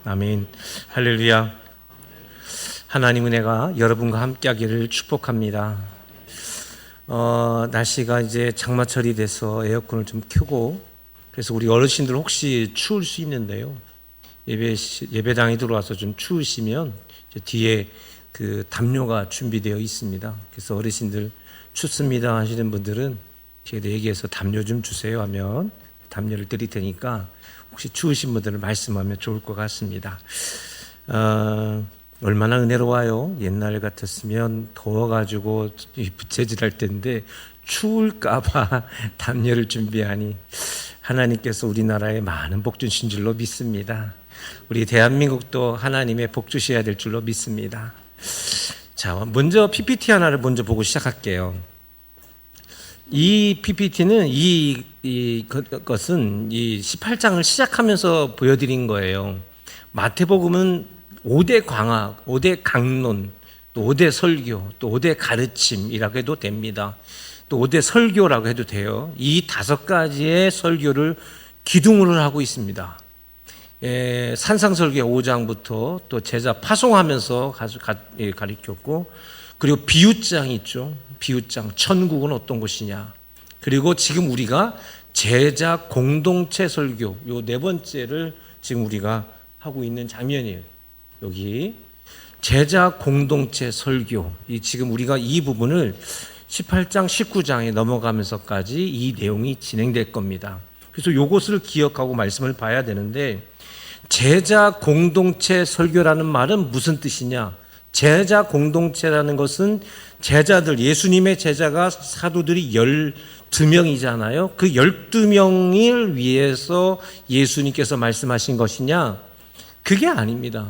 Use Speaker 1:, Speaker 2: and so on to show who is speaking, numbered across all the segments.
Speaker 1: 아멘. 할렐루야. 하나님 은혜가 여러분과 함께하기를 축복합니다. 날씨가 이제 장마철이 돼서 에어컨을 좀 켜고, 그래서 우리 어르신들 혹시 추울 수 있는데요, 예배당에 들어와서 좀 추우시면 뒤에 그 담요가 준비되어 있습니다. 그래서 어르신들 춥습니다 하시는 분들은 저희한테 얘기해서 담요 좀 주세요 하면 담요를 드릴 테니까 혹시 추우신 분들은 말씀하면 좋을 것 같습니다. 얼마나 은혜로워요. 옛날 같았으면 더워가지고 부채질할 텐데 추울까봐 담요를 준비하니 하나님께서 우리나라에 많은 복 주신 줄로 믿습니다. 우리 대한민국도 하나님의 복 주셔야 될 줄로 믿습니다. 자, 먼저 PPT 하나를 먼저 보고 시작할게요. 이 PPT는 이것은 이 18장을 시작하면서 보여드린 거예요. 마태복음은 5대 광학, 5대 강론, 또 5대 설교, 또 5대 가르침이라고 해도 됩니다. 또 5대 설교라고 해도 돼요. 이 5가지의 설교를 기둥으로 하고 있습니다. 산상설교 5장부터 또 제자 파송하면서 가르쳤고, 그리고 비유장이 있죠. 비유장, 천국은 어떤 곳이냐. 그리고 지금 우리가 제자 공동체 설교, 요 4번째를 지금 우리가 하고 있는 장면이에요. 여기 제자 공동체 설교, 지금 우리가 이 부분을 18장, 19장에 넘어가면서까지 이 내용이 진행될 겁니다. 그래서 요것을 기억하고 말씀을 봐야 되는데, 제자 공동체 설교라는 말은 무슨 뜻이냐? 제자 공동체라는 것은 제자들, 예수님의 제자가 사도들이 12명이잖아요. 그 12명을 위해서 예수님께서 말씀하신 것이냐? 그게 아닙니다.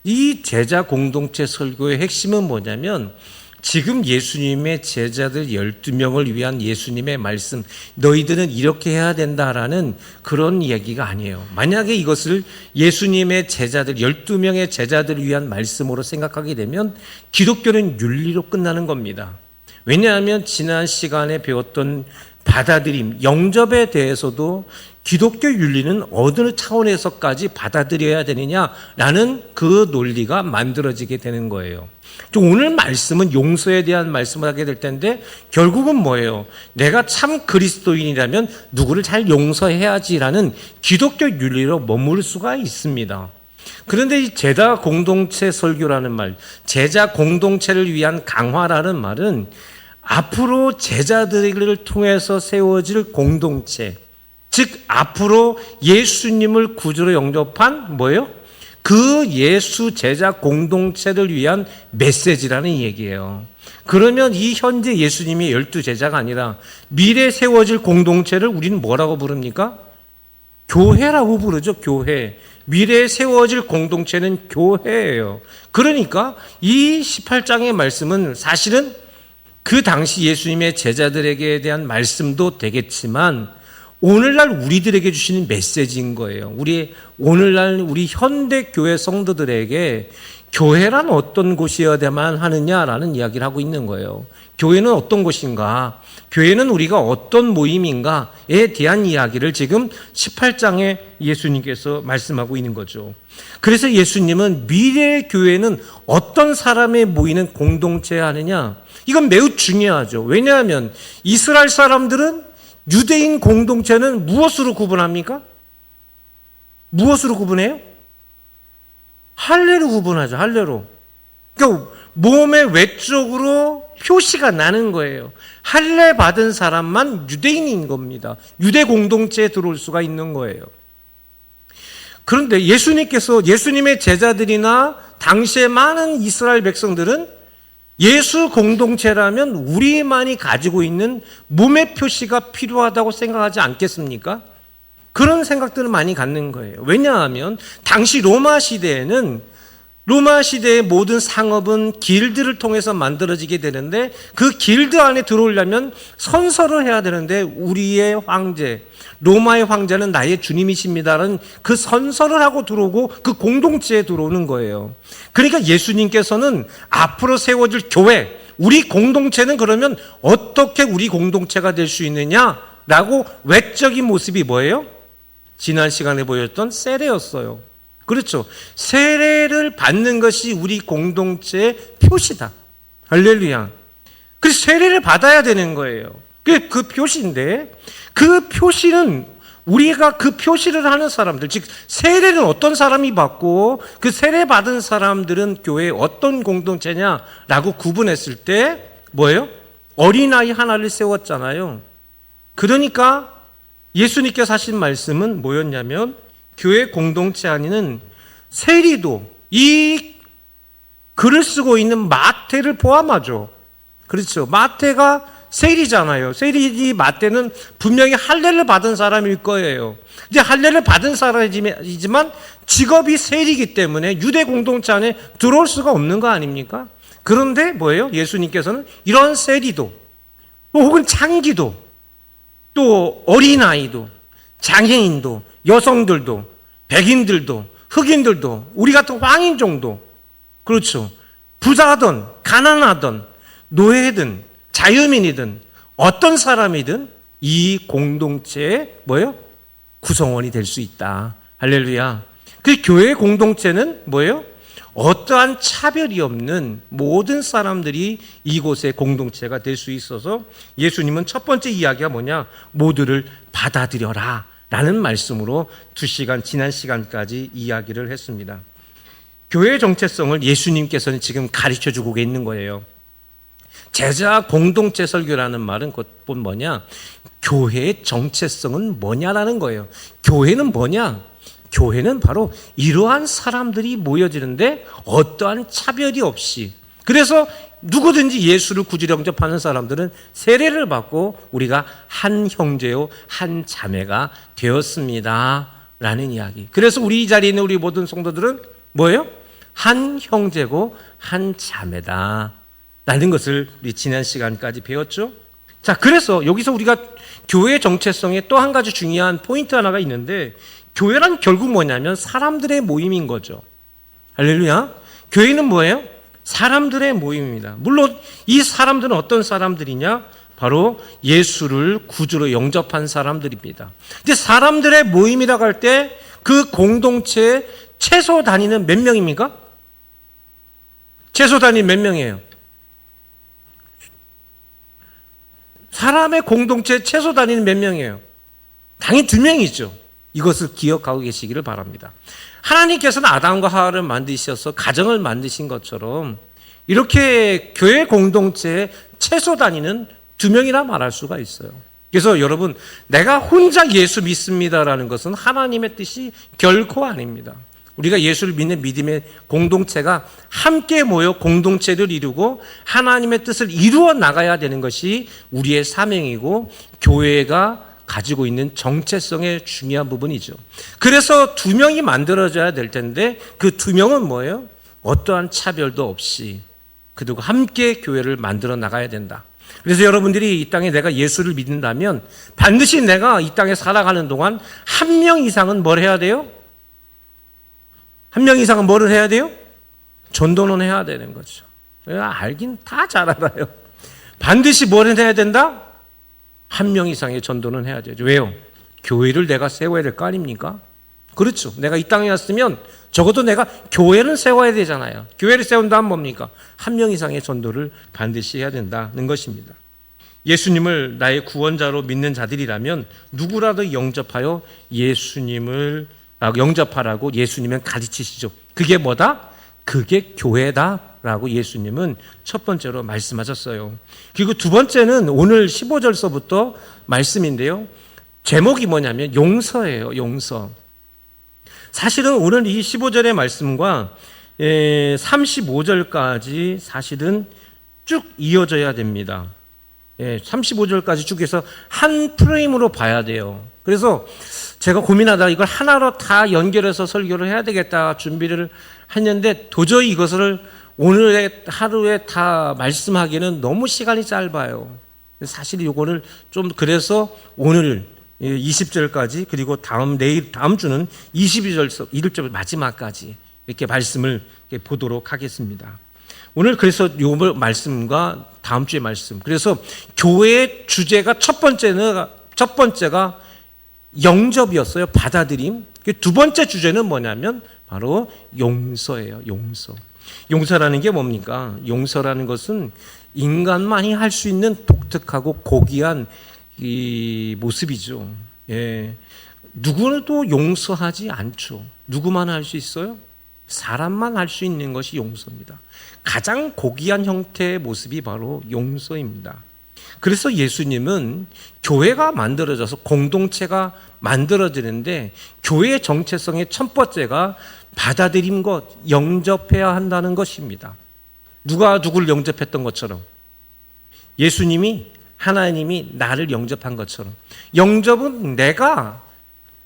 Speaker 1: 이 제자 공동체 설교의 핵심은 뭐냐면, 지금 예수님의 제자들 12명을 위한 예수님의 말씀, 너희들은 이렇게 해야 된다라는 그런 얘기가 아니에요. 만약에 이것을 예수님의 제자들, 12명의 제자들을 위한 말씀으로 생각하게 되면 기독교는 윤리로 끝나는 겁니다. 왜냐하면 지난 시간에 배웠던 받아들임, 영접에 대해서도 기독교 윤리는 어느 차원에서까지 받아들여야 되느냐라는 그 논리가 만들어지게 되는 거예요. 오늘 말씀은 용서에 대한 말씀을 하게 될 텐데, 결국은 뭐예요? 내가 참 그리스도인이라면 누구를 잘 용서해야지라는 기독교 윤리로 머무를 수가 있습니다. 그런데 이 제자 공동체 설교라는 말, 제자 공동체를 위한 강화라는 말은 앞으로 제자들을 통해서 세워질 공동체, 즉 앞으로 예수님을 구주로 영접한 뭐예요? 그 예수 제자 공동체를 위한 메시지라는 얘기예요. 그러면 이 현재 예수님이 12제자가 아니라 미래 세워질 공동체를 우리는 뭐라고 부릅니까? 교회라고 부르죠. 교회. 미래에 세워질 공동체는 교회예요. 그러니까 이 18장의 말씀은 사실은 그 당시 예수님의 제자들에게 대한 말씀도 되겠지만, 오늘날 우리들에게 주시는 메시지인 거예요. 오늘날 우리 현대 교회 성도들에게 교회란 어떤 곳이어야만 하느냐라는 이야기를 하고 있는 거예요. 교회는 어떤 곳인가? 교회는 우리가 어떤 모임인가에 대한 이야기를 지금 18장에 예수님께서 말씀하고 있는 거죠. 그래서 예수님은 미래의 교회는 어떤 사람에 모이는 공동체야 하느냐? 이건 매우 중요하죠. 왜냐하면 이스라엘 사람들은 유대인 공동체는 무엇으로 구분합니까? 무엇으로 구분해요? 할례로 구분하죠. 할례로. 그러니까 몸의 외적으로 표시가 나는 거예요. 할례 받은 사람만 유대인인 겁니다. 유대 공동체에 들어올 수가 있는 거예요. 그런데 예수님의 제자들이나 당시의 많은 이스라엘 백성들은 예수 공동체라면 우리만이 가지고 있는 몸의 표시가 필요하다고 생각하지 않겠습니까? 그런 생각들을 많이 갖는 거예요. 왜냐하면 당시 로마 시대의 모든 상업은 길드를 통해서 만들어지게 되는데, 그 길드 안에 들어오려면 선서를 해야 되는데, 우리의 황제, 로마의 황제는 나의 주님이십니다라는 그 선서를 하고 들어오고 그 공동체에 들어오는 거예요. 그러니까 예수님께서는 앞으로 세워질 교회, 우리 공동체는 그러면 어떻게 우리 공동체가 될 수 있느냐라고 외적인 모습이 뭐예요? 지난 시간에 보였던 세례였어요. 그렇죠. 세례를 받는 것이 우리 공동체의 표시다. 할렐루야. 그래서 세례를 받아야 되는 거예요. 그 표시인데, 그 표시는 우리가 그 표시를 하는 사람들, 즉 세례는 어떤 사람이 받고 그 세례 받은 사람들은 교회의 어떤 공동체냐라고 구분했을 때 뭐예요? 어린아이 하나를 세웠잖아요. 그러니까 예수님께서 하신 말씀은 뭐였냐면, 교회 공동체 안에는 세리도 이 글을 쓰고 있는 마태를 포함하죠. 그렇죠. 마태가 세리잖아요. 세리지 마태는 분명히 할례를 받은 사람일 거예요. 이제 할례를 받은 사람이지만 직업이 세리이기 때문에 유대 공동체 안에 들어올 수가 없는 거 아닙니까? 그런데 뭐예요? 예수님께서는 이런 세리도 또 혹은 창기도 또 어린아이도 장애인도 여성들도 백인들도 흑인들도 우리 같은 황인종도 그렇죠. 부자든 가난하든 노예든 자유민이든 어떤 사람이든 이 공동체의 뭐예요? 구성원이 될 수 있다. 할렐루야. 그 교회 공동체는 뭐예요? 어떠한 차별이 없는 모든 사람들이 이곳의 공동체가 될 수 있어서 예수님은 첫 번째 이야기가 뭐냐? 모두를 받아들여라 라는 말씀으로 2시간 지난 시간까지 이야기를 했습니다. 교회의 정체성을 예수님께서는 지금 가르쳐주고 있는 거예요. 제자 공동체 설교라는 말은 곧 뭐냐? 교회의 정체성은 뭐냐라는 거예요. 교회는 뭐냐? 교회는 바로 이러한 사람들이 모여지는데 어떠한 차별이 없이, 그래서 누구든지 예수를 구주로 영접하는 사람들은 세례를 받고 우리가 한 형제요 한 자매가 되었습니다 라는 이야기. 그래서 우리 이 자리에 있는 우리 모든 성도들은 뭐예요? 한 형제고 한 자매다 라는 것을 우리 지난 시간까지 배웠죠. 자, 그래서 여기서 우리가 교회의 정체성에 또 한 가지 중요한 포인트 하나가 있는데, 교회란 결국 뭐냐면 사람들의 모임인 거죠. 할렐루야. 교회는 뭐예요? 사람들의 모임입니다. 물론 이 사람들은 어떤 사람들이냐? 바로 예수를 구주로 영접한 사람들입니다. 근데 사람들의 모임이라고 할 때 그 공동체에 최소 단위는 몇 명입니까? 최소 단위 몇 명이에요? 사람의 공동체 최소 단위는 몇 명이에요? 당연히 2명이죠. 이것을 기억하고 계시기를 바랍니다. 하나님께서는 아담과 하와를 만드셔서 가정을 만드신 것처럼 이렇게 교회 공동체의 최소 단위는 2명이라 말할 수가 있어요. 그래서 여러분, 내가 혼자 예수 믿습니다라는 것은 하나님의 뜻이 결코 아닙니다. 우리가 예수를 믿는 믿음의 공동체가 함께 모여 공동체를 이루고 하나님의 뜻을 이루어 나가야 되는 것이 우리의 사명이고 교회가 가지고 있는 정체성의 중요한 부분이죠. 그래서 2명이 만들어져야 될 텐데 그 2명은 뭐예요? 어떠한 차별도 없이 그들과 함께 교회를 만들어 나가야 된다. 그래서 여러분들이 이 땅에 내가 예수를 믿는다면 반드시 내가 이 땅에 살아가는 동안 1명 이상은 뭘 해야 돼요? 1명 이상은 뭐를 해야 돼요? 전도는 해야 되는 거죠. 알긴 다 잘 알아요. 반드시 뭘 해야 된다? 1명 이상의 전도는 해야 되죠. 왜요? 교회를 내가 세워야 될 거 아닙니까? 그렇죠. 내가 이 땅에 왔으면 적어도 내가 교회를 세워야 되잖아요. 교회를 세운다면 뭡니까? 1명 이상의 전도를 반드시 해야 된다는 것입니다. 예수님을 나의 구원자로 믿는 자들이라면 누구라도 영접하여 예수님을 영접하라고 예수님은 가르치시죠. 그게 뭐다? 그게 교회다라고 예수님은 첫 번째로 말씀하셨어요. 그리고 두 번째는 오늘 15절서부터 말씀인데요. 제목이 뭐냐면 용서예요. 용서. 사실은 오늘 이 15절의 말씀과 35절까지 사실은 쭉 이어져야 됩니다. 35절까지 쭉 해서 한 프레임으로 봐야 돼요. 그래서 제가 고민하다가 이걸 하나로 다 연결해서 설교를 해야 되겠다 준비를 했는데 도저히 이것을 오늘의 하루에 다 말씀하기는 너무 시간이 짧아요. 사실 이거를 좀 그래서 오늘 20절까지 그리고 내일 다음 주는 22절서 1절 마지막까지 이렇게 말씀을 이렇게 보도록 하겠습니다. 오늘 그래서 이 말씀과 다음 주의 말씀. 그래서 교회의 주제가 첫 번째가 영접이었어요. 받아들임. 두 번째 주제는 뭐냐면 바로 용서예요. 용서. 용서라는 게 뭡니까? 용서라는 것은 인간만이 할 수 있는 독특하고 고귀한 이 모습이죠. 예. 누구도 용서하지 않죠. 누구만 할 수 있어요? 사람만 할 수 있는 것이 용서입니다. 가장 고귀한 형태의 모습이 바로 용서입니다. 그래서 예수님은 교회가 만들어져서 공동체가 만들어지는데 교회의 정체성의 첫 번째가 받아들인 것, 영접해야 한다는 것입니다. 누가 누구를 영접했던 것처럼 예수님이 하나님이 나를 영접한 것처럼 영접은 내가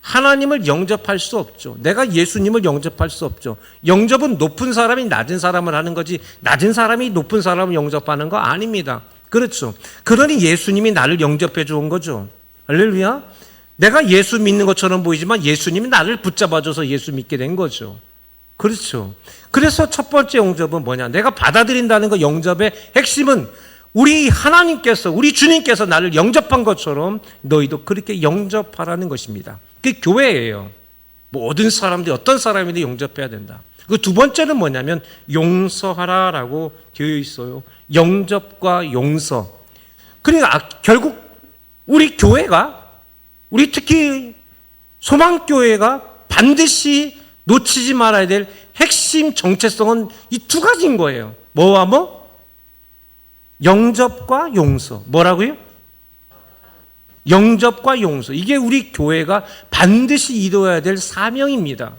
Speaker 1: 하나님을 영접할 수 없죠. 내가 예수님을 영접할 수 없죠. 영접은 높은 사람이 낮은 사람을 하는 거지 낮은 사람이 높은 사람을 영접하는 거 아닙니다. 그렇죠. 그러니 예수님이 나를 영접해 준 거죠. 할렐루야. 내가 예수 믿는 것처럼 보이지만 예수님이 나를 붙잡아줘서 예수 믿게 된 거죠. 그렇죠. 그래서 첫 번째 영접은 뭐냐? 내가 받아들인다는 거 영접의 핵심은 우리 하나님께서, 우리 주님께서 나를 영접한 것처럼 너희도 그렇게 영접하라는 것입니다. 그게 교회예요. 모든 사람들이 어떤 사람이든 영접해야 된다. 그 두 번째는 뭐냐면 용서하라라고 되어 있어요. 영접과 용서. 그러니까 결국 우리 교회가, 우리 특히 소망교회가 반드시 놓치지 말아야 될 핵심 정체성은 이 두 가지인 거예요. 뭐와 뭐? 영접과 용서. 뭐라고요? 영접과 용서. 이게 우리 교회가 반드시 이루어야 될 사명입니다.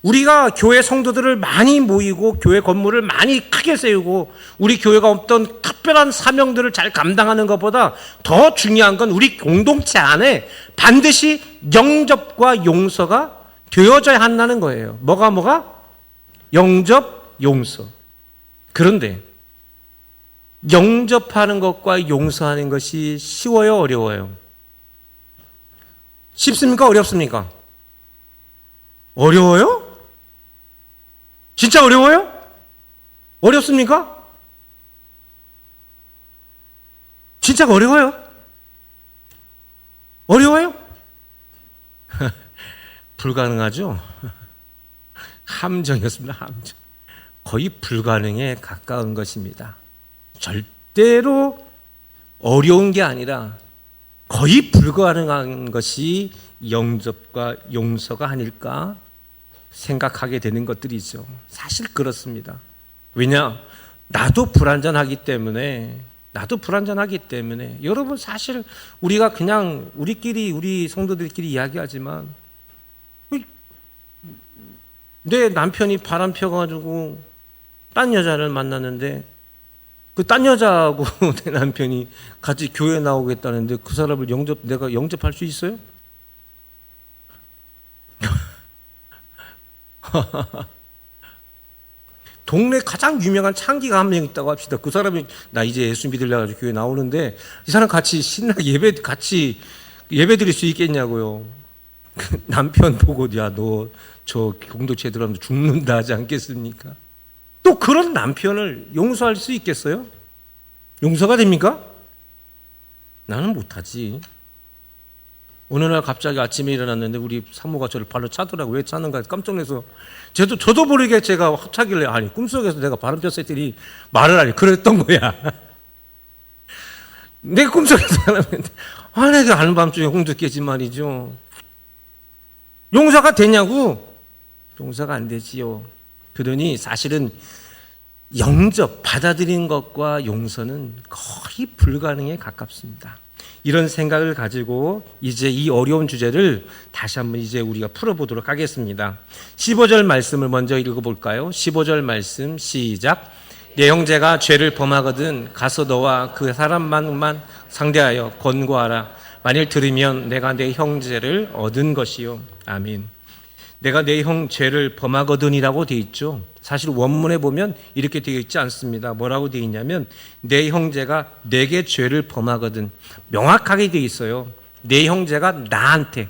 Speaker 1: 우리가 교회 성도들을 많이 모이고 교회 건물을 많이 크게 세우고 우리 교회가 어떤 특별한 사명들을 잘 감당하는 것보다 더 중요한 건 우리 공동체 안에 반드시 영접과 용서가 되어져야 한다는 거예요. 뭐가? 영접, 용서. 그런데 영접하는 것과 용서하는 것이 쉬워요, 어려워요? 쉽습니까? 어렵습니까? 어려워요? 진짜 어려워요? 어렵습니까? 진짜 어려워요? 어려워요? 불가능하죠? 함정이었습니다. 함정. 거의 불가능에 가까운 것입니다. 절대로 어려운 게 아니라 거의 불가능한 것이 영접과 용서가 아닐까 생각하게 되는 것들이죠. 사실 그렇습니다. 왜냐? 나도 불완전하기 때문에 여러분 사실 우리가 그냥 우리 성도들끼리 이야기하지만 내 남편이 바람 펴가지고 딴 여자를 만났는데 그 딴 여자하고 내 남편이 같이 교회 나오겠다는데 그 사람을 내가 영접할 수 있어요? 동네 가장 유명한 창기가 한 명 있다고 합시다. 그 사람이 나 이제 예수 믿으려고 교회 나오는데 이 사람 같이 신나게 같이 예배 드릴 수 있겠냐고요. 남편 보고 야 너 저 공동체에 들어가면 죽는다 하지 않겠습니까? 또 그런 남편을 용서할 수 있겠어요? 용서가 됩니까? 나는 못하지. 어느 날 갑자기 아침에 일어났는데 우리 사모가 저를 발로 차더라고요. 왜 차는가 깜짝 놀라서 저도 모르게 제가 차길래 아니 꿈속에서 내가 바람 폈을 했더니 말을 하니 그랬던 거야. 내 꿈속에서 하는데 내가 하는 밤중에 홍두 깨진 말이죠. 용서가 되냐고? 용서가 안 되지요. 그러니 사실은 영접, 받아들이는 것과 용서는 거의 불가능에 가깝습니다. 이런 생각을 가지고 이제 이 어려운 주제를 다시 한번 이제 우리가 풀어보도록 하겠습니다. 15절 말씀을 먼저 읽어볼까요? 15절 말씀 시작. 내 형제가 죄를 범하거든 가서 너와 그 사람만만 상대하여 권고하라. 만일 들으면 내가 내 형제를 얻은 것이요. 아멘. 내가 내 형 죄를 범하거든이라고 되어 있죠. 사실 원문에 보면 이렇게 되어 있지 않습니다. 뭐라고 되어 있냐면 내 형제가 내게 죄를 범하거든. 명확하게 되어 있어요. 내 형제가 나한테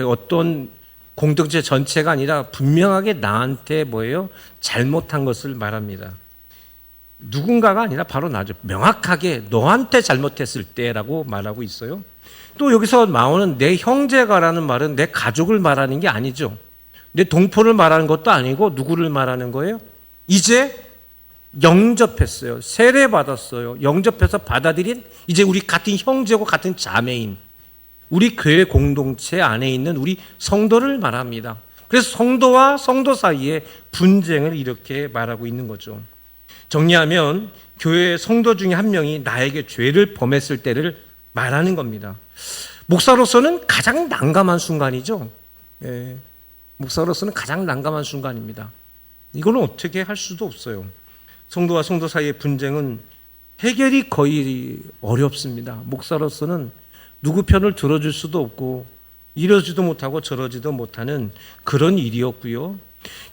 Speaker 1: 어떤 공동체 전체가 아니라 분명하게 나한테 뭐예요? 잘못한 것을 말합니다. 누군가가 아니라 바로 나죠. 명확하게 너한테 잘못했을 때라고 말하고 있어요. 또 여기서 나오는 내 형제가라는 말은 내 가족을 말하는 게 아니죠. 근데 동포를 말하는 것도 아니고 누구를 말하는 거예요? 이제 영접했어요. 세례받았어요. 영접해서 받아들인 이제 우리 같은 형제고 같은 자매인 우리 교회 공동체 안에 있는 우리 성도를 말합니다. 그래서 성도와 성도 사이에 분쟁을 이렇게 말하고 있는 거죠. 정리하면 교회 성도 중에 한 명이 나에게 죄를 범했을 때를 말하는 겁니다. 목사로서는 가장 난감한 순간이죠. 예, 목사로서는 가장 난감한 순간입니다. 이거는 어떻게 할 수도 없어요. 성도와 성도 사이의 분쟁은 해결이 거의 어렵습니다. 목사로서는 누구 편을 들어줄 수도 없고 이러지도 못하고 저러지도 못하는 그런 일이었고요.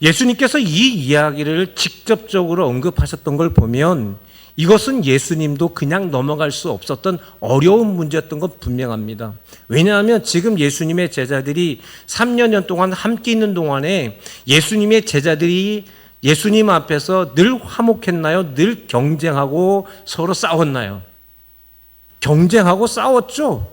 Speaker 1: 예수님께서 이 이야기를 직접적으로 언급하셨던 걸 보면 이것은 예수님도 그냥 넘어갈 수 없었던 어려운 문제였던 건 분명합니다. 왜냐하면 지금 예수님의 제자들이 3년 동안 함께 있는 동안에 예수님의 제자들이 예수님 앞에서 늘 화목했나요? 늘 경쟁하고 서로 싸웠나요? 경쟁하고 싸웠죠.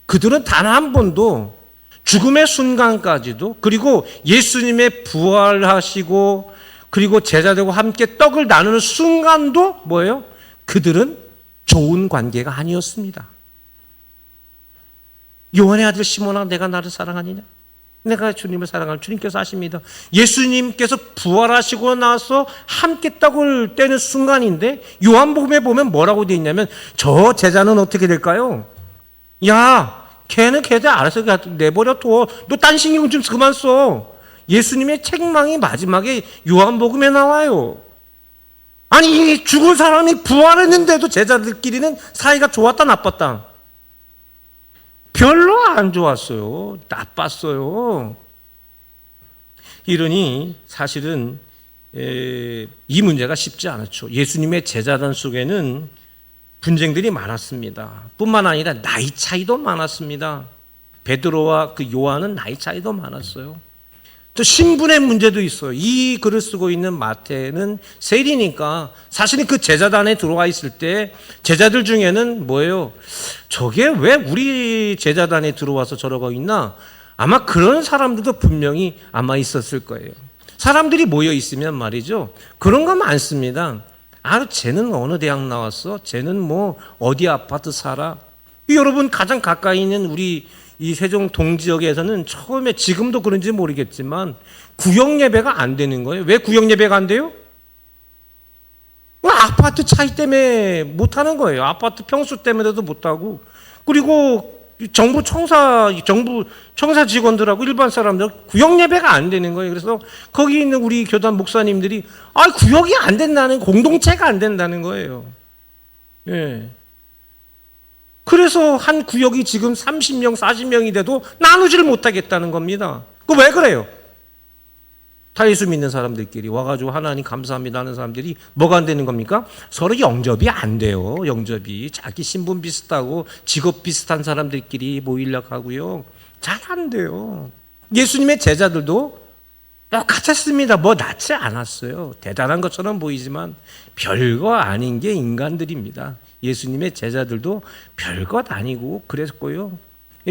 Speaker 1: 그들은 단 한 번도 죽음의 순간까지도 그리고 예수님의 부활하시고 그리고 제자들과 함께 떡을 나누는 순간도 뭐예요? 그들은 좋은 관계가 아니었습니다. 요한의 아들 시몬아 내가 나를 사랑하느냐? 내가 주님을 사랑하는 주님께서 아십니다. 예수님께서 부활하시고 나서 함께 떡을 떼는 순간인데 요한복음에 보면 뭐라고 되어 있냐면 저 제자는 어떻게 될까요? 야 걔는 걔들 알아서 내버려 둬. 너 딴 신경 좀 그만 써. 예수님의 책망이 마지막에 요한복음에 나와요. 아니 죽은 사람이 부활했는데도 제자들끼리는 사이가 좋았다 나빴다? 별로 안 좋았어요. 나빴어요. 이러니 사실은 이 문제가 쉽지 않았죠. 예수님의 제자단 속에는 분쟁들이 많았습니다. 뿐만 아니라 나이 차이도 많았습니다. 베드로와 그 요한은 나이 차이도 많았어요. 또 신분의 문제도 있어요. 이 글을 쓰고 있는 마태는 세리니까 사실은 그 제자단에 들어와 있을 때 제자들 중에는 뭐예요? 저게 왜 우리 제자단에 들어와서 저러고 있나? 아마 그런 사람들도 분명히 아마 있었을 거예요. 사람들이 모여 있으면 말이죠. 그런 거 많습니다. 아, 쟤는 어느 대학 나왔어? 쟤는 뭐 어디 아파트 살아? 여러분 가장 가까이 있는 우리 이 세종 동지역에서는 처음에 지금도 그런지 모르겠지만 구역 예배가 안 되는 거예요. 왜 구역 예배가 안 돼요? 아파트 차이 때문에 못 하는 거예요. 아파트 평수 때문에도 못 하고 그리고 정부 청사 직원들하고 일반 사람들 구역 예배가 안 되는 거예요. 그래서 거기 있는 우리 교단 목사님들이 구역이 안 된다는 공동체가 안 된다는 거예요. 예. 그래서 한 구역이 지금 30명, 40명이 돼도 나누지를 못하겠다는 겁니다. 그 왜 그래요? 다 예수 믿는 사람들끼리 와가지고 하나님 감사합니다 하는 사람들이 뭐가 안 되는 겁니까? 서로 영접이 안 돼요. 영접이. 자기 신분 비슷하고 직업 비슷한 사람들끼리 모이려고 하고요. 잘 안 돼요. 예수님의 제자들도 똑같았습니다. 뭐 낫지 않았어요. 대단한 것처럼 보이지만 별거 아닌 게 인간들입니다. 예수님의 제자들도 별것 아니고 그랬고요.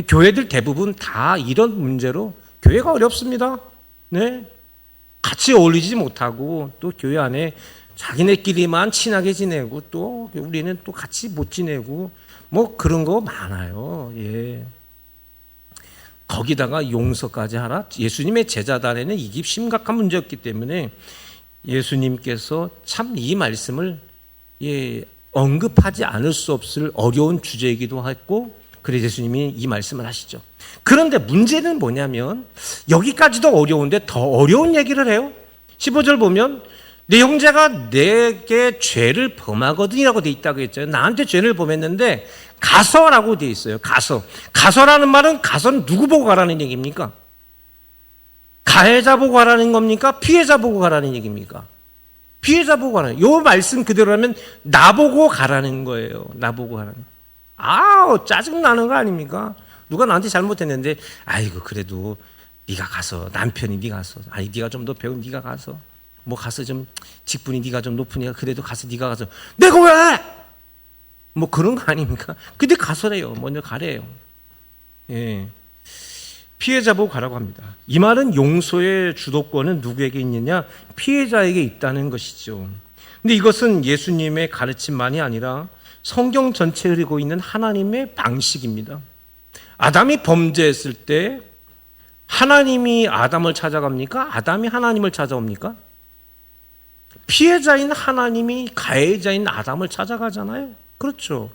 Speaker 1: 교회들 대부분 다 이런 문제로 교회가 어렵습니다. 네. 같이 어울리지 못하고 또 교회 안에 자기네끼리만 친하게 지내고 또 우리는 또 같이 못 지내고 뭐 그런 거 많아요. 예. 거기다가 용서까지 하라. 예수님의 제자단에는 이게 심각한 문제였기 때문에 예수님께서 참 이 말씀을 언급하지 않을 수 없을 어려운 주제이기도 했고 그래서 예수님이 이 말씀을 하시죠. 그런데 문제는 뭐냐면 여기까지도 어려운데 더 어려운 얘기를 해요. 15절 보면 내 형제가 내게 죄를 범하거든이라고 돼 있다고 했잖아요. 나한테 죄를 범했는데 가서라고 돼 있어요. 가서라는 말은 가서는 누구 보고 가라는 얘기입니까? 가해자 보고 가라는 겁니까? 피해자 보고 가라는 얘기입니까? 피해자 보고 가라는. 요 말씀 그대로라면 나보고 가라는 거예요. 나보고 가라는. 짜증나는 거 아닙니까? 누가 나한테 잘못했는데 아이고 그래도 네가 가서 남편이 네가 가서 네가 좀 더 배운 네가 가서 뭐 가서 좀 직분이 네가 좀 높으니까 그래도 가서 네가 가서 내가 왜? 뭐 그런 거 아닙니까? 근데 가서래요. 먼저 가래요. 예. 피해자 보고 가라고 합니다. 이 말은 용서의 주도권은 누구에게 있느냐? 피해자에게 있다는 것이죠. 근데 이것은 예수님의 가르침만이 아니라 성경 전체에 흐르고 있는 하나님의 방식입니다. 아담이 범죄했을 때 하나님이 아담을 찾아갑니까? 아담이 하나님을 찾아옵니까? 피해자인 하나님이 가해자인 아담을 찾아가잖아요. 그렇죠.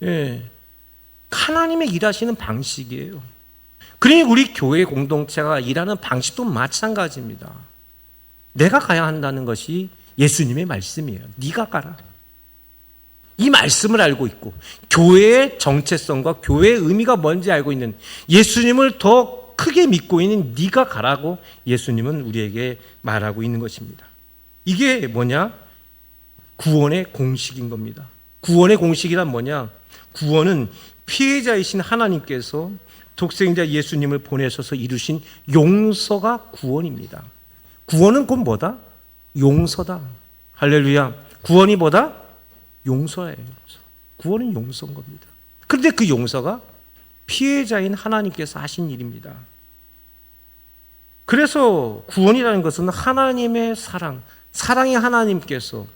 Speaker 1: 예. 하나님의 일하시는 방식이에요. 그러니 우리 교회 공동체가 일하는 방식도 마찬가지입니다. 내가 가야 한다는 것이 예수님의 말씀이에요. 네가 가라. 이 말씀을 알고 있고 교회의 정체성과 교회의 의미가 뭔지 알고 있는 예수님을 더 크게 믿고 있는 네가 가라고 예수님은 우리에게 말하고 있는 것입니다. 이게 뭐냐? 구원의 공식인 겁니다. 구원의 공식이란 뭐냐? 구원은 피해자이신 하나님께서 독생자 예수님을 보내셔서 이루신 용서가 구원입니다. 구원은 곧 뭐다? 용서다. 할렐루야. 구원이 뭐다? 용서예요. 구원은 용서인 겁니다. 그런데 그 용서가 피해자인 하나님께서 하신 일입니다. 그래서 구원이라는 것은 하나님의 사랑, 사랑의 하나님께서,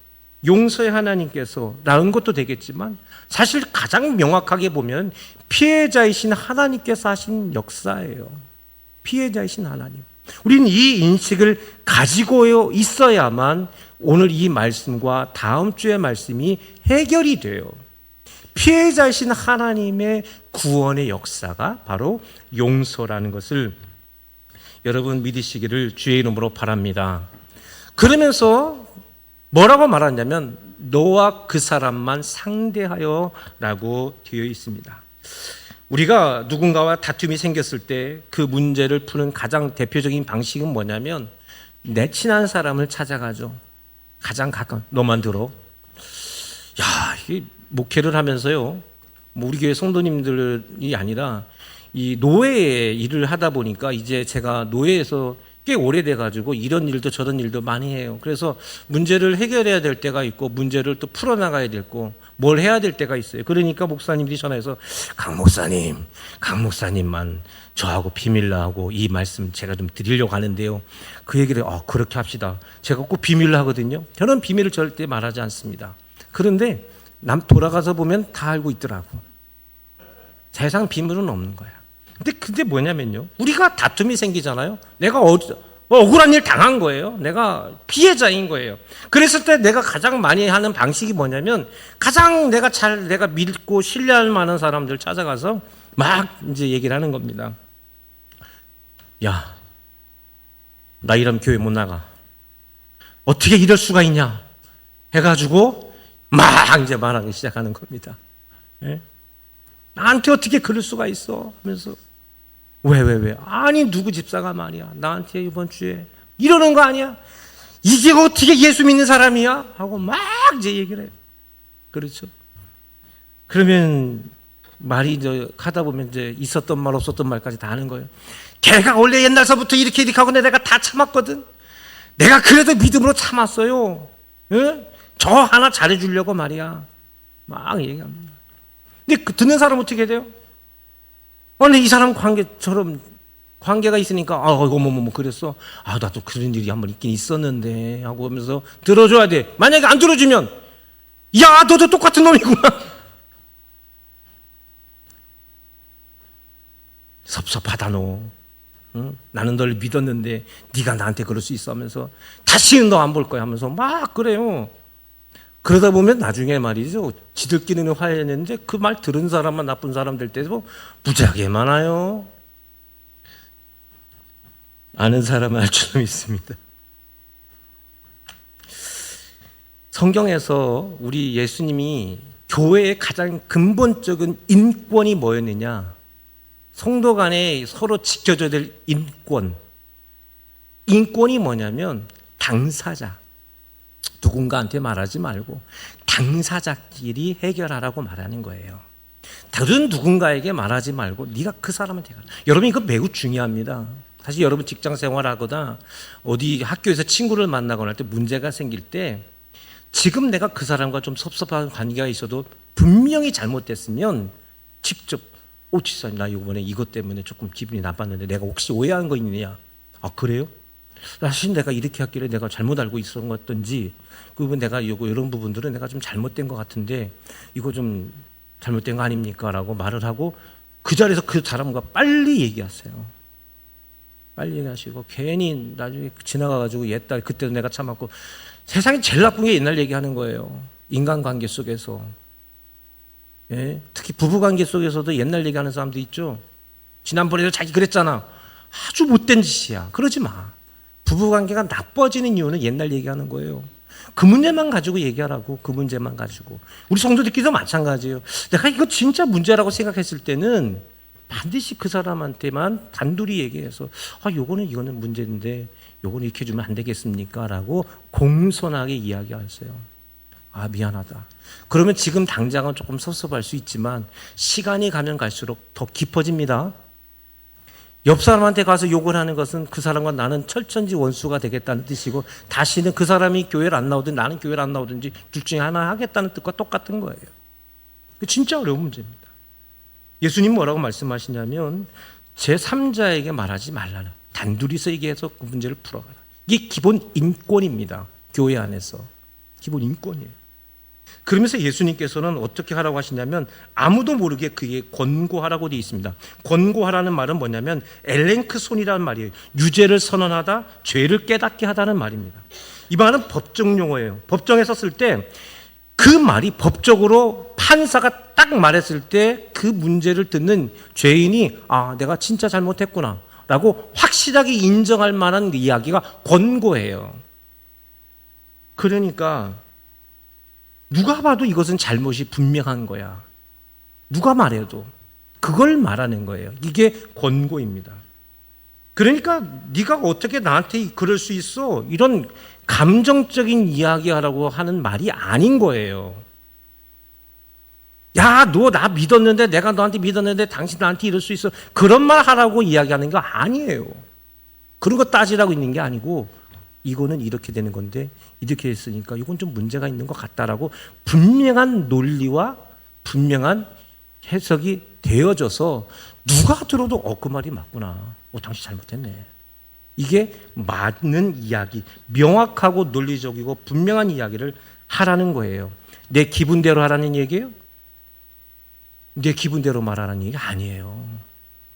Speaker 1: 용서의 하나님께서 라는 것도 되겠지만 사실 가장 명확하게 보면 피해자이신 하나님께서 하신 역사예요. 피해자이신 하나님. 우리는 이 인식을 가지고 있어야만 오늘 이 말씀과 다음 주의 말씀이 해결이 돼요. 피해자이신 하나님의 구원의 역사가 바로 용서라는 것을 여러분 믿으시기를 주의 이름으로 바랍니다. 그러면서 뭐라고 말하냐면 너와 그 사람만 상대하여 라고 되어 있습니다. 우리가 누군가와 다툼이 생겼을 때 그 문제를 푸는 가장 대표적인 방식은 뭐냐면 내 친한 사람을 찾아가죠. 가장 가까운, 너만 들어. 야, 이 목회를 하면서요, 뭐 우리 교회 성도님들이 아니라 이 노예의 일을 하다 보니까 이제 제가 노예에서 꽤 오래돼가지고 이런 일도 저런 일도 많이 해요. 그래서 문제를 해결해야 될 때가 있고 문제를 또 풀어나가야 되고 뭘 해야 될 때가 있어요. 그러니까 목사님들이 전화해서 강 목사님만 저하고 비밀로 하고 이 말씀 제가 좀 드리려고 하는데요. 그 얘기를 그렇게 합시다. 제가 꼭 비밀로 하거든요. 저는 비밀을 절대 말하지 않습니다. 그런데 남 돌아가서 보면 다 알고 있더라고. 세상 비밀은 없는 거야. 근데 뭐냐면요. 우리가 다툼이 생기잖아요. 내가 억울한 일 당한 거예요. 내가 피해자인 거예요. 그랬을 때 내가 가장 많이 하는 방식이 뭐냐면 가장 내가 믿고 신뢰할 만한 사람들 찾아가서 막 이제 얘기를 하는 겁니다. 야, 나 이러면 교회 못 나가. 어떻게 이럴 수가 있냐? 해가지고 막 이제 말하기 시작하는 겁니다. 네? 나한테 어떻게 그럴 수가 있어? 하면서 왜? 아니 누구 집사가 말이야 나한테 이번 주에 이러는 거 아니야? 이게 어떻게 예수 믿는 사람이야? 하고 막 이제 얘기를 해요. 그렇죠? 그러면 말이 이제 하다 보면 이제 있었던 말 없었던 말까지 다 하는 거예요. 걔가 원래 옛날서부터 이렇게 하고 내가 다 참았거든. 내가 그래도 믿음으로 참았어요. 응? 저 하나 잘해주려고 말이야. 막 얘기합니다. 근데 듣는 사람은 어떻게 돼요? 근데 이 사람 관계가 있으니까, 어머머머, 그랬어. 나도 그런 일이 한번 있긴 있었는데, 하고 하면서 들어줘야 돼. 만약에 안 들어주면, 야, 너도 똑같은 놈이구나. 섭섭하다, 너. 응? 나는 널 믿었는데, 네가 나한테 그럴 수 있어 하면서, 다시는 너 안 볼 거야 하면서 막 그래요. 그러다 보면 나중에 말이죠. 지들끼리는 화해했는데 그 말 들은 사람만 나쁜 사람 될 때도 무지하게 많아요. 아는 사람은 알 줄 믿습니다. 성경에서 우리 예수님이 교회의 가장 근본적인 인권이 뭐였느냐? 성도 간에 서로 지켜줘야 될 인권. 인권이 뭐냐면 당사자. 누군가한테 말하지 말고 당사자끼리 해결하라고 말하는 거예요. 다른 누군가에게 말하지 말고 네가 그 사람한테 가라. 여러분 이거 매우 중요합니다. 사실 여러분 직장 생활하거나 어디 학교에서 친구를 만나거나 할 때 문제가 생길 때 지금 내가 그 사람과 좀 섭섭한 관계가 있어도 분명히 잘못됐으면 직접 집사님, 나 이번에 이것 때문에 조금 기분이 나빴는데 내가 혹시 오해한 거 있느냐? 아, 그래요? 사실 내가 이렇게 했길래 내가 잘못 알고 있었던 것든지, 그러면 내가 이런 부분들은 내가 좀 잘못된 것 같은데 이거 좀 잘못된 거 아닙니까? 라고 말을 하고 그 자리에서 그 사람과 빨리 얘기하세요. 빨리 얘기하시고, 괜히 나중에 지나가가지고 옛날 그때도 내가 참았고, 세상에 제일 나쁜 게 옛날 얘기하는 거예요. 인간관계 속에서. 예? 특히 부부관계 속에서도 옛날 얘기하는 사람도 있죠. 지난번에도 자기 그랬잖아. 아주 못된 짓이야. 그러지 마. 부부관계가 나빠지는 이유는 옛날 얘기하는 거예요. 그 문제만 가지고 얘기하라고. 그 문제만 가지고. 우리 성도들끼리도 마찬가지예요. 내가 이거 진짜 문제라고 생각했을 때는 반드시 그 사람한테만 단둘이 얘기해서, 이거는 문제인데 요거는 이렇게 해주면 안 되겠습니까? 라고 공손하게 이야기하세요. 아, 미안하다. 그러면 지금 당장은 조금 섭섭할 수 있지만 시간이 가면 갈수록 더 깊어집니다. 옆 사람한테 가서 욕을 하는 것은 그 사람과 나는 철천지 원수가 되겠다는 뜻이고, 다시는 그 사람이 교회를 안 나오든 나는 교회를 안 나오든지 둘 중에 하나 하겠다는 뜻과 똑같은 거예요. 진짜 어려운 문제입니다. 예수님 뭐라고 말씀하시냐면 제3자에게 말하지 말라는, 단둘이서 얘기해서 그 문제를 풀어가라. 이게 기본 인권입니다. 교회 안에서 기본 인권이에요. 그러면서 예수님께서는 어떻게 하라고 하시냐면 아무도 모르게 그에게 권고하라고 되어 있습니다. 권고하라는 말은 뭐냐면 엘랭크손이라는 말이에요. 유죄를 선언하다, 죄를 깨닫게 하다는 말입니다. 이 말은 법정 용어예요. 법정에 섰을 때 그 말이 법적으로 판사가 딱 말했을 때 그 문제를 듣는 죄인이, 아, 내가 진짜 잘못했구나 라고 확실하게 인정할 만한 이야기가 권고예요. 그러니까 누가 봐도 이것은 잘못이 분명한 거야. 누가 말해도 그걸 말하는 거예요. 이게 권고입니다. 그러니까 네가 어떻게 나한테 그럴 수 있어? 이런 감정적인 이야기하라고 하는 말이 아닌 거예요. 야, 너 나 믿었는데, 내가 너한테 믿었는데 당신 나한테 이럴 수 있어. 그런 말 하라고 이야기하는 거 아니에요. 그런 거 따지라고 있는 게 아니고, 이거는 이렇게 되는 건데 이렇게 했으니까 이건 좀 문제가 있는 것 같다라고 분명한 논리와 분명한 해석이 되어져서 누가 들어도 그 말이 맞구나. 당신 잘못했네. 이게 맞는 이야기, 명확하고 논리적이고 분명한 이야기를 하라는 거예요. 내 기분대로 하라는 얘기예요? 내 기분대로 말하라는 얘기 아니에요.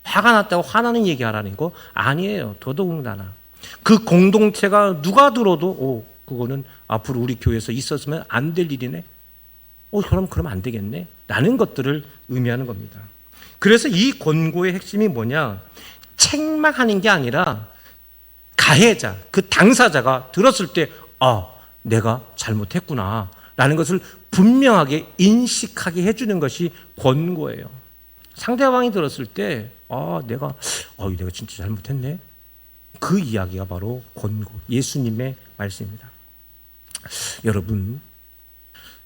Speaker 1: 화가 났다고 화나는 얘기 하라는 거 아니에요. 더더군다나. 그 공동체가 누가 들어도 그거는 앞으로 우리 교회에서 있었으면 안 될 일이네. 그럼 안 되겠네. 라는 것들을 의미하는 겁니다. 그래서 이 권고의 핵심이 뭐냐? 책망하는 게 아니라 가해자, 그 당사자가 들었을 때 내가 잘못했구나 라는 것을 분명하게 인식하게 해주는 것이 권고예요. 상대방이 들었을 때 내가 진짜 잘못했네. 그 이야기가 바로 권고, 예수님의 말씀입니다. 여러분,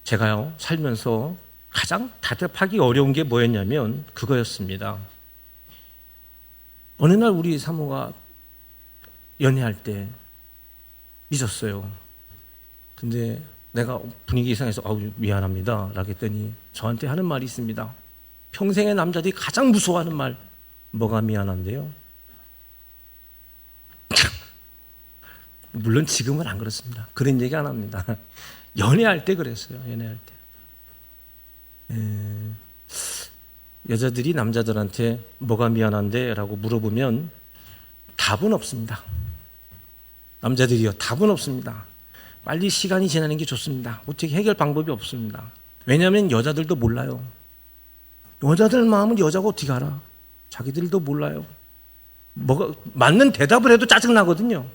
Speaker 1: 제가요 살면서 가장 답답하기 어려운 게 뭐였냐면 그거였습니다. 어느 날 우리 사모가 연애할 때 잊었어요. 근데 내가 분위기 이상해서 미안합니다 라고 했더니 저한테 하는 말이 있습니다. 평생의 남자들이 가장 무서워하는 말, 뭐가 미안한데요? 물론 지금은 안 그렇습니다. 그런 얘기 안 합니다. 연애할 때 그랬어요. 연애할 때. 여자들이 남자들한테 뭐가 미안한데? 라고 물어보면 답은 없습니다. 남자들이요, 답은 없습니다. 빨리 시간이 지나는 게 좋습니다. 어떻게 해결 방법이 없습니다. 왜냐하면 여자들도 몰라요. 여자들 마음은 여자가 어떻게 알아? 자기들도 몰라요. 맞는 대답을 해도 짜증나거든요.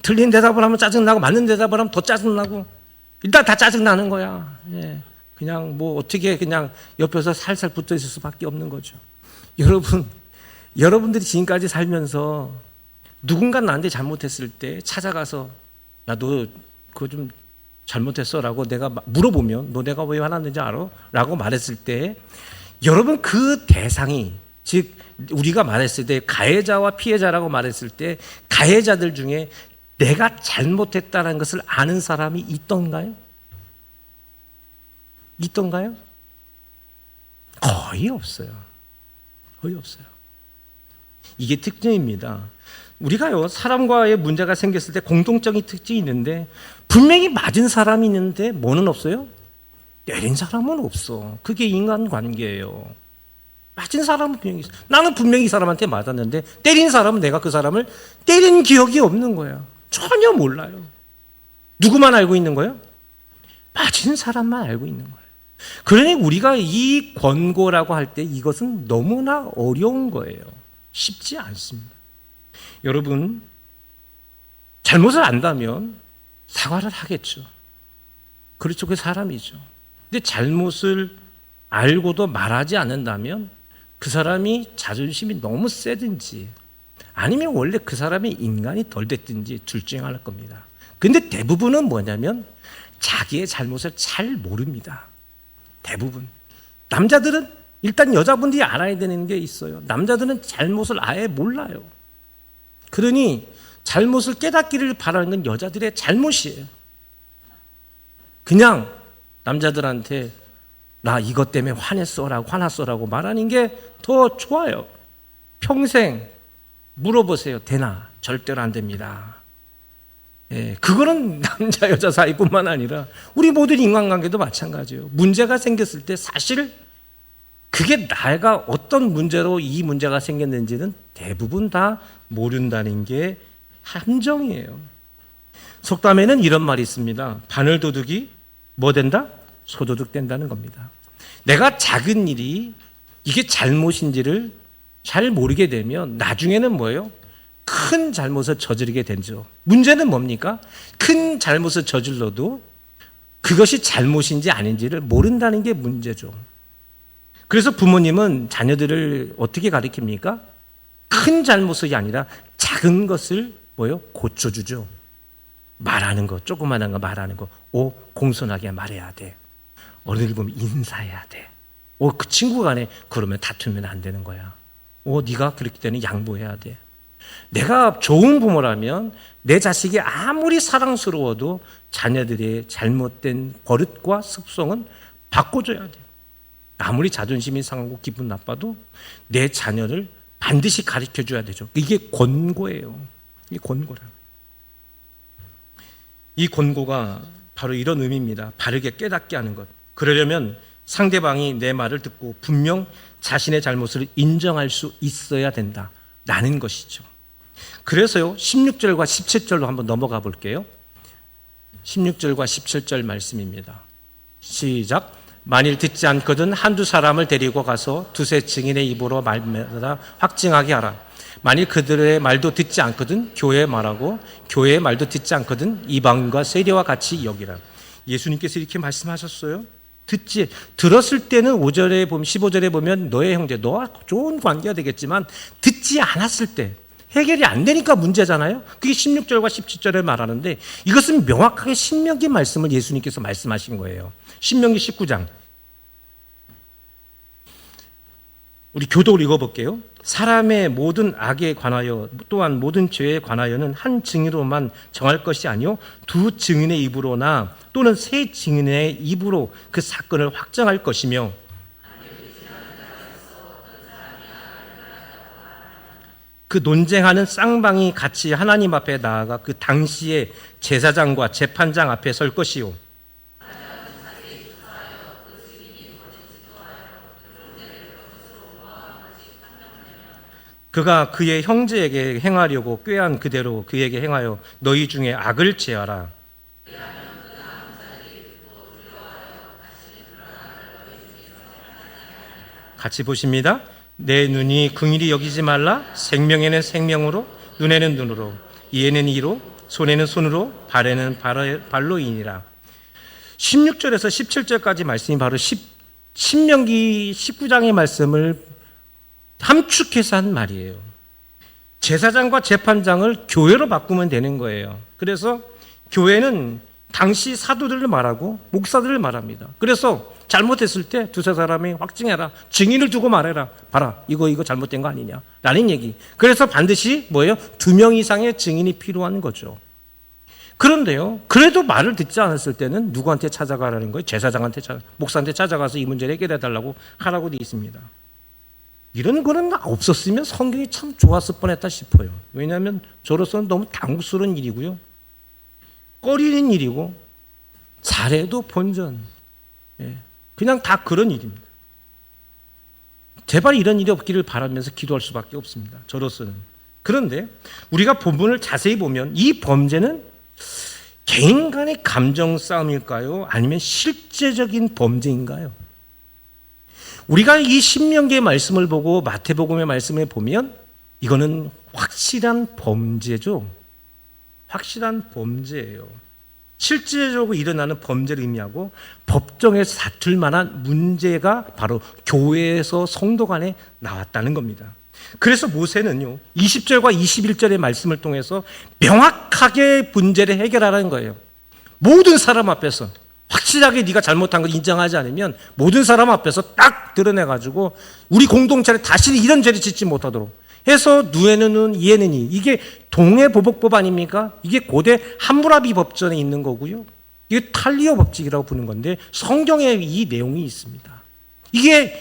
Speaker 1: 틀린 대답을 하면 짜증나고 맞는 대답을 하면 더 짜증나고 일단 다 짜증나는 거야. 그냥 어떻게 그냥 옆에서 살살 붙어 있을 수밖에 없는 거죠. 여러분들이 지금까지 살면서 누군가 나한테 잘못했을 때 찾아가서 야, 너 그거 좀 잘못했어 라고 내가 물어보면 너 내가 왜 화났는지 알아? 라고 말했을 때 여러분 그 대상이, 즉 우리가 말했을 때 가해자와 피해자라고 말했을 때 가해자들 중에 내가 잘못했다는 것을 아는 사람이 있던가요? 거의 없어요. 거의 없어요. 이게 특징입니다. 우리가요, 사람과의 문제가 생겼을 때 공통적인 특징이 있는데 분명히 맞은 사람이 있는데 뭐는 없어요? 때린 사람은 없어. 그게 인간관계예요. 맞은 사람은 분명히 있어. 나는 분명히 이 사람한테 맞았는데 때린 사람은 내가 그 사람을 때린 기억이 없는 거야. 전혀 몰라요. 누구만 알고 있는 거예요? 맞은 사람만 알고 있는 거예요. 그러니 우리가 이 권고라고 할 때 이것은 너무나 어려운 거예요. 쉽지 않습니다. 여러분, 잘못을 안다면 사과를 하겠죠. 그렇죠. 그 사람이죠. 근데 잘못을 알고도 말하지 않는다면 그 사람이 자존심이 너무 세든지 아니면 원래 그 사람이 인간이 덜 됐든지 둘 중에 하나일 겁니다. 근데 대부분은 뭐냐면 자기의 잘못을 잘 모릅니다. 대부분. 남자들은 일단 여자분들이 알아야 되는 게 있어요. 남자들은 잘못을 아예 몰라요. 그러니 잘못을 깨닫기를 바라는 건 여자들의 잘못이에요. 그냥 남자들한테 나 이것 때문에 화났어라고 말하는 게 더 좋아요. 평생 물어보세요. 되나? 절대로 안 됩니다. 예, 그거는 남자 여자 사이뿐만 아니라 우리 모든 인간관계도 마찬가지예요. 문제가 생겼을 때 사실 그게 내가 어떤 문제로 이 문제가 생겼는지는 대부분 다 모른다는 게 함정이에요. 속담에는 이런 말이 있습니다. 바늘도둑이 뭐 된다? 소도둑 된다는 겁니다. 내가 작은 일이 이게 잘못인지를 잘 모르게 되면 나중에는 뭐예요? 큰 잘못을 저지르게 되죠. 문제는 뭡니까? 큰 잘못을 저질러도 그것이 잘못인지 아닌지를 모른다는 게 문제죠. 그래서 부모님은 자녀들을 어떻게 가르칩니까? 큰 잘못이 아니라 작은 것을 뭐요? 고쳐주죠. 말하는 거, 조그마한 거 말하는 거, 공손하게 말해야 돼. 어른들 보면 인사해야 돼. 그 친구 간에 그러면 다투면 안 되는 거야. 네가 그렇기 때문에 양보해야 돼. 내가 좋은 부모라면 내 자식이 아무리 사랑스러워도 자녀들의 잘못된 버릇과 습성은 바꿔줘야 돼. 아무리 자존심이 상하고 기분 나빠도 내 자녀를 반드시 가르쳐줘야 되죠. 이게 권고예요. 이게 권고라고. 이 권고가 바로 이런 의미입니다. 바르게 깨닫게 하는 것. 그러려면 상대방이 내 말을 듣고 분명 자신의 잘못을 인정할 수 있어야 된다라는 것이죠. 그래서요, 16절과 17절로 한번 넘어가 볼게요. 16절과 17절 말씀입니다. 시작. 만일 듣지 않거든 한두 사람을 데리고 가서 두세 증인의 입으로 말마다 확증하게 하라. 만일 그들의 말도 듣지 않거든 교회의 말하고 교회의 말도 듣지 않거든 이방인과 세리와 같이 여기라. 예수님께서 이렇게 말씀하셨어요. 들었을 때는 5절에 보면 15절에 보면 너의 형제, 너와 좋은 관계가 되겠지만 듣지 않았을 때 해결이 안 되니까 문제잖아요. 그게 16절과 17절에 말하는데 이것은 명확하게 신명기 말씀을 예수님께서 말씀하신 거예요. 신명기 19장. 우리 교독을 읽어볼게요. 사람의 모든 악에 관하여 또한 모든 죄에 관하여는 한 증인으로만 정할 것이 아니요 두 증인의 입으로나 또는 세 증인의 입으로 그 사건을 확정할 것이며 그 논쟁하는 쌍방이 같이 하나님 앞에 나아가 그 당시에 제사장과 재판장 앞에 설 것이요 그가 그의 형제에게 행하려고 꾀한 그대로 그에게 행하여 너희 중에 악을 제하라. 같이 보십니다. 내 눈이 긍휼히 여기지 말라. 생명에는 생명으로, 눈에는 눈으로, 이에는 이로, 손에는 손으로, 발에는 발로이니라. 16절에서 17절까지 말씀이 바로 신명기 19장의 말씀을 함축해서 한 말이에요. 제사장과 재판장을 교회로 바꾸면 되는 거예요. 그래서 교회는 당시 사도들을 말하고 목사들을 말합니다. 그래서 잘못했을 때 두세 사람이 확증해라. 증인을 두고 말해라. 봐라. 이거 잘못된 거 아니냐. 라는 얘기. 그래서 반드시 뭐예요? 2명 이상의 증인이 필요한 거죠. 그런데요, 그래도 말을 듣지 않았을 때는 누구한테 찾아가라는 거예요? 제사장한테 목사한테 찾아가서 이 문제를 해결해 달라고 하라고 되어 있습니다. 이런 거는 없었으면 성경이 참 좋았을 뻔했다 싶어요. 왜냐하면 저로서는 너무 당혹스러운 일이고요. 꺼리는 일이고 잘해도 본전. 그냥 다 그런 일입니다. 제발 이런 일이 없기를 바라면서 기도할 수밖에 없습니다. 저로서는. 그런데 우리가 본문을 자세히 보면 이 범죄는 개인 간의 감정 싸움일까요? 아니면 실제적인 범죄인가요? 우리가 이 신명기의 말씀을 보고 마태복음의 말씀을 보면 이거는 확실한 범죄죠. 확실한 범죄예요. 실제적으로 일어나는 범죄를 의미하고 법정에서 다툴 만한 문제가 바로 교회에서 성도 간에 나왔다는 겁니다. 그래서 모세는요 20절과 21절의 말씀을 통해서 명확하게 문제를 해결하라는 거예요. 모든 사람 앞에서 확실하게 네가 잘못한 걸 인정하지 않으면 모든 사람 앞에서 딱 드러내가지고 우리 공동체를 다시는 이런 죄를 짓지 못하도록 해서 누에는 눈, 이에는 이. 이게 동해보복법 아닙니까? 이게 고대 함무라비 법전에 있는 거고요. 이게 탈리오 법칙이라고 부르는 건데 성경에 이 내용이 있습니다. 이게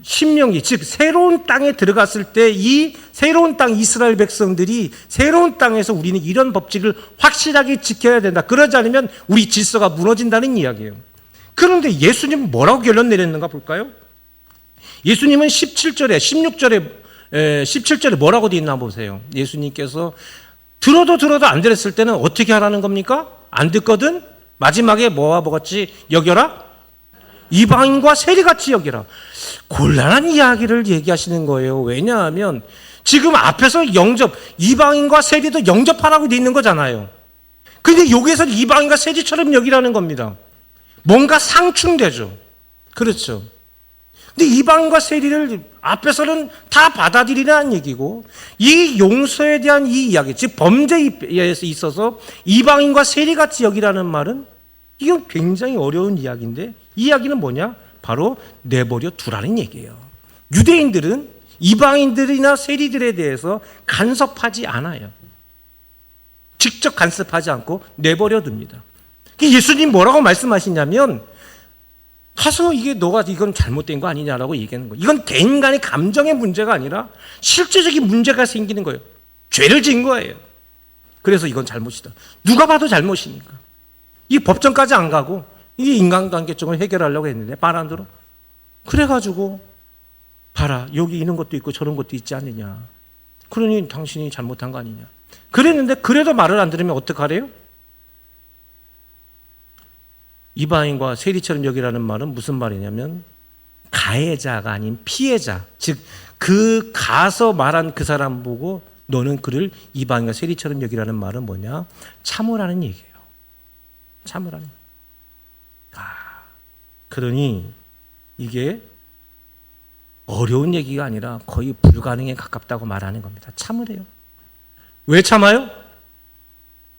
Speaker 1: 신명기, 즉 새로운 땅에 들어갔을 때 이 새로운 땅 이스라엘 백성들이 새로운 땅에서 우리는 이런 법칙을 확실하게 지켜야 된다. 그러지 않으면 우리 질서가 무너진다는 이야기예요. 그런데 예수님은 뭐라고 결론 내렸는가 볼까요? 예수님은 17절에 17절에 뭐라고 되어 있나 보세요. 예수님께서 들어도 안 들었을 때는 어떻게 하라는 겁니까? 안 듣거든 마지막에 뭐와 뭐같이 여겨라? 이방인과 세리같이 여기라. 곤란한 이야기를 얘기하시는 거예요. 왜냐하면 지금 앞에서 이방인과 세리도 영접하라고 되어 있는 거잖아요. 근데 여기에서 이방인과 세리처럼 여기라는 겁니다. 뭔가 상충되죠. 그렇죠. 근데 이방인과 세리를 앞에서는 다 받아들이라는 얘기고 이 용서에 대한 이 이야기, 즉 범죄에 있어서 이방인과 세리같이 여기라는 말은 이건 굉장히 어려운 이야기인데 이 이야기는 뭐냐? 바로 내버려 두라는 얘기예요. 유대인들은 이방인들이나 세리들에 대해서 간섭하지 않아요. 직접 간섭하지 않고 내버려 둡니다. 예수님 뭐라고 말씀하시냐면 가서 이건 잘못된 거 아니냐라고 얘기하는 거예요. 이건 개인 간의 감정의 문제가 아니라 실제적인 문제가 생기는 거예요. 죄를 지은 거예요. 그래서 이건 잘못이다. 누가 봐도 잘못이니까. 이 법정까지 안 가고 이게 인간관계 쪽을 해결하려고 했는데 말 안 들어. 그래가지고 봐라 여기 이런 것도 있고 저런 것도 있지 않느냐. 그러니 당신이 잘못한 거 아니냐. 그랬는데 그래도 말을 안 들으면 어떡하래요? 이방인과 세리처럼 여기라는 말은 무슨 말이냐면 가해자가 아닌 피해자, 즉 그 가서 말한 그 사람 보고 너는 그를 이방인과 세리처럼 여기라는 말은 뭐냐? 참으라는 얘기예요. 참으라는. 그러니 이게 어려운 얘기가 아니라 거의 불가능에 가깝다고 말하는 겁니다. 참으래요. 왜 참아요?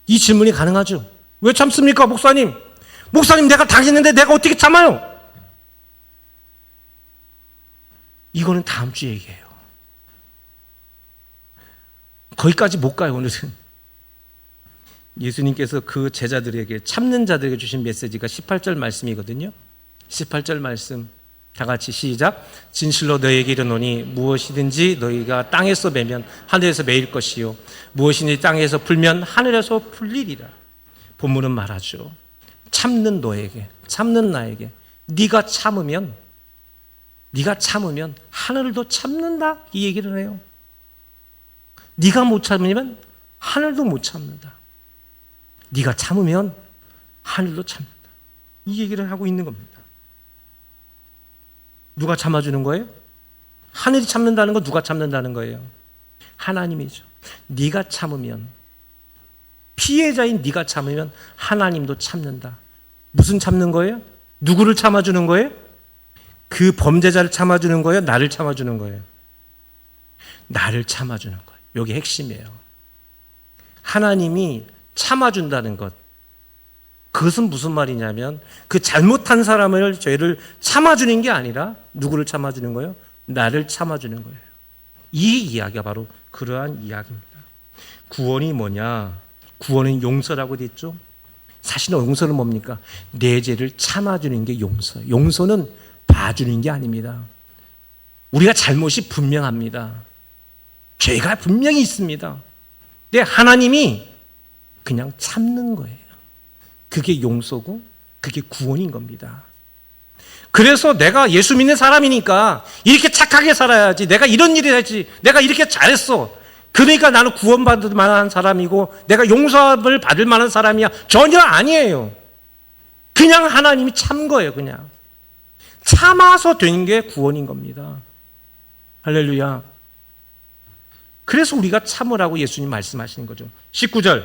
Speaker 1: 이 질문이 가능하죠. 왜 참습니까, 목사님? 목사님, 내가 당했는데 내가 어떻게 참아요? 이거는 다음 주 얘기예요. 거기까지 못 가요, 오늘은. 예수님께서 그 제자들에게 참는 자들에게 주신 메시지가 18절 말씀이거든요. 18절 말씀 다 같이 시작. 진실로 너희에게 이르노니 무엇이든지 너희가 땅에서 매면 하늘에서 매일 것이요 무엇이든지 땅에서 풀면 하늘에서 풀리리라. 본문은 말하죠. 참는 너에게, 참는 나에게 네가 참으면 하늘도 참는다 이 얘기를 해요. 네가 못 참으면 하늘도 못 참는다. 네가 참으면 하늘도 참는다. 이 얘기를 하고 있는 겁니다. 누가 참아주는 거예요? 하늘이 참는다는 건 누가 참는다는 거예요? 하나님이죠. 네가 참으면, 피해자인 네가 참으면 하나님도 참는다. 무슨 참는 거예요? 누구를 참아주는 거예요? 그 범죄자를 참아주는 거예요? 나를 참아주는 거예요? 나를 참아주는 거예요. 이게 핵심이에요. 하나님이 참아준다는 것, 그것은 무슨 말이냐면 그 잘못한 사람을 죄를 참아주는 게 아니라 누구를 참아주는 거예요? 나를 참아주는 거예요. 이 이야기가 바로 그러한 이야기입니다. 구원이 뭐냐? 구원은 용서라고 되어 있죠. 사실 용서는 뭡니까? 내 죄를 참아주는 게 용서예요. 용서는 봐주는 게 아닙니다. 우리가 잘못이 분명합니다. 죄가 분명히 있습니다. 근데 하나님이 그냥 참는 거예요. 그게 용서고 그게 구원인 겁니다. 그래서 내가 예수 믿는 사람이니까 이렇게 착하게 살아야지, 내가 이런 일을 했지, 내가 이렇게 잘했어, 그러니까 나는 구원받을 만한 사람이고 내가 용서를 받을 만한 사람이야. 전혀 아니에요. 그냥 하나님이 참 거예요. 그냥 참아서 된 게 구원인 겁니다. 할렐루야. 그래서 우리가 참으라고 예수님 말씀하시는 거죠. 19절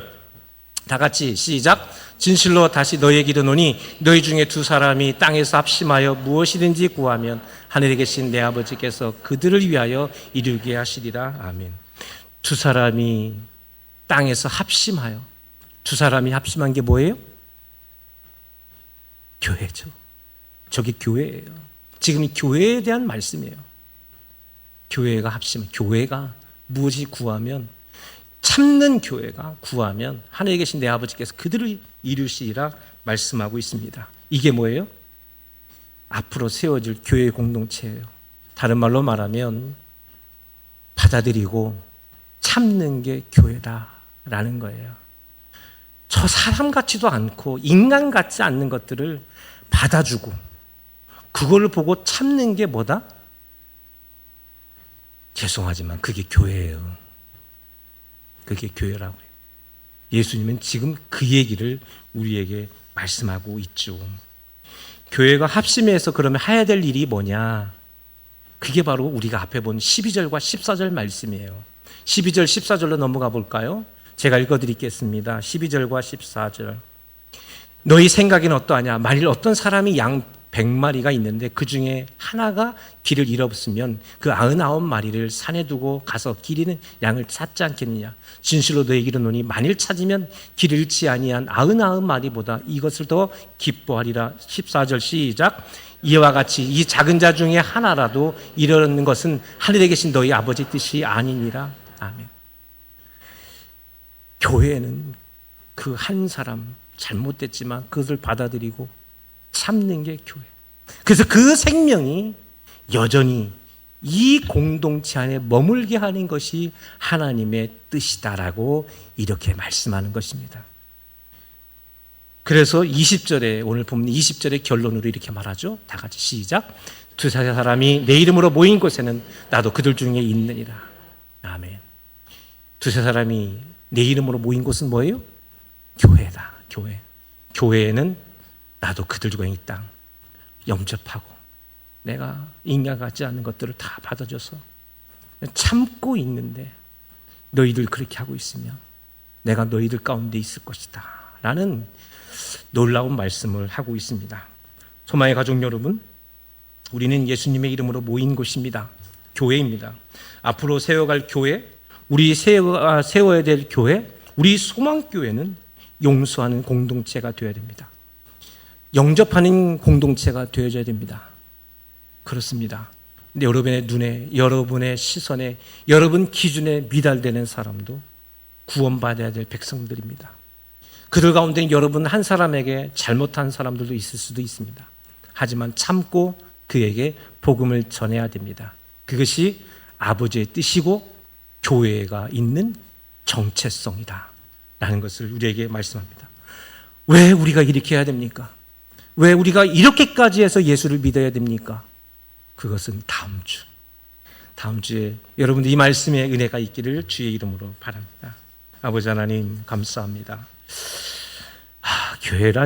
Speaker 1: 다 같이 시작. 진실로 다시 너희에게 이르노니 너희 중에 두 사람이 땅에서 합심하여 무엇이든지 구하면 하늘에 계신 내 아버지께서 그들을 위하여 이루게 하시리라. 아멘. 두 사람이 땅에서 합심하여, 두 사람이 합심한 게 뭐예요? 교회죠. 저게 교회예요. 지금 이 교회에 대한 말씀이에요. 교회가 합심, 교회가 무엇이 구하면, 참는 교회가 구하면 하늘에 계신 내 아버지께서 그들을 이루시리라 말씀하고 있습니다. 이게 뭐예요? 앞으로 세워질 교회의 공동체예요. 다른 말로 말하면 받아들이고 참는 게 교회다라는 거예요. 저 사람 같지도 않고 인간 같지 않는 것들을 받아주고 그걸 보고 참는 게 뭐다? 죄송하지만 그게 교회예요. 그게 교회라고 해요. 예수님은 지금 그 얘기를 우리에게 말씀하고 있죠. 교회가 합심해서 그러면 해야 될 일이 뭐냐? 그게 바로 우리가 앞에 본 12절과 14절 말씀이에요. 12절, 14절로 넘어가 볼까요? 제가 읽어드리겠습니다. 12절과 14절. 너희 생각에는 어떠하냐? 만일 어떤 사람이 양 100마리가 있는데 그 중에 하나가 길을 잃었으면 그 99마리를 산에 두고 가서 길 잃은 양을 찾지 않겠느냐? 진실로 너희에게 이르노니 만일 찾으면 길을 잃지 아니한 99마리보다 이것을 더 기뻐하리라. 14절 시작. 이와 같이 이 작은 자 중에 하나라도 잃어는 것은 하늘에 계신 너희 아버지 뜻이 아니니라. 아멘. 교회는 그 한 사람 잘못됐지만 그것을 받아들이고 참는 게 교회. 그래서 그 생명이 여전히 이 공동체 안에 머물게 하는 것이 하나님의 뜻이다라고 이렇게 말씀하는 것입니다. 그래서 20절에, 오늘 보면 20절의 결론으로 이렇게 말하죠. 다 같이 시작. 두세 사람이 내 이름으로 모인 곳에는 나도 그들 중에 있느니라. 아멘. 두세 사람이 내 이름으로 모인 곳은 뭐예요? 교회다. 교회. 교회에는 나도 그들 중에 있다. 영접하고 내가 인간 같지 않은 것들을 다 받아줘서 참고 있는데 너희들 그렇게 하고 있으면 내가 너희들 가운데 있을 것이다 라는 놀라운 말씀을 하고 있습니다. 소망의 가족 여러분, 우리는 예수님의 이름으로 모인 곳입니다. 교회입니다. 앞으로 세워갈 교회, 우리 세워야 될 교회, 우리 소망교회는 용서하는 공동체가 되어야 됩니다. 영접하는 공동체가 되어져야 됩니다. 그렇습니다. 근데 여러분의 눈에, 여러분의 시선에, 여러분 기준에 미달되는 사람도 구원받아야 될 백성들입니다. 그들 가운데 여러분 한 사람에게 잘못한 사람들도 있을 수도 있습니다. 하지만 참고 그에게 복음을 전해야 됩니다. 그것이 아버지의 뜻이고 교회가 있는 정체성이다 라는 것을 우리에게 말씀합니다. 왜 우리가 이렇게 해야 됩니까? 왜 우리가 이렇게까지 해서 예수를 믿어야 됩니까? 그것은 다음 주에 여러분들 이 말씀에 은혜가 있기를 주의 이름으로 바랍니다. 아버지 하나님 감사합니다. 교회란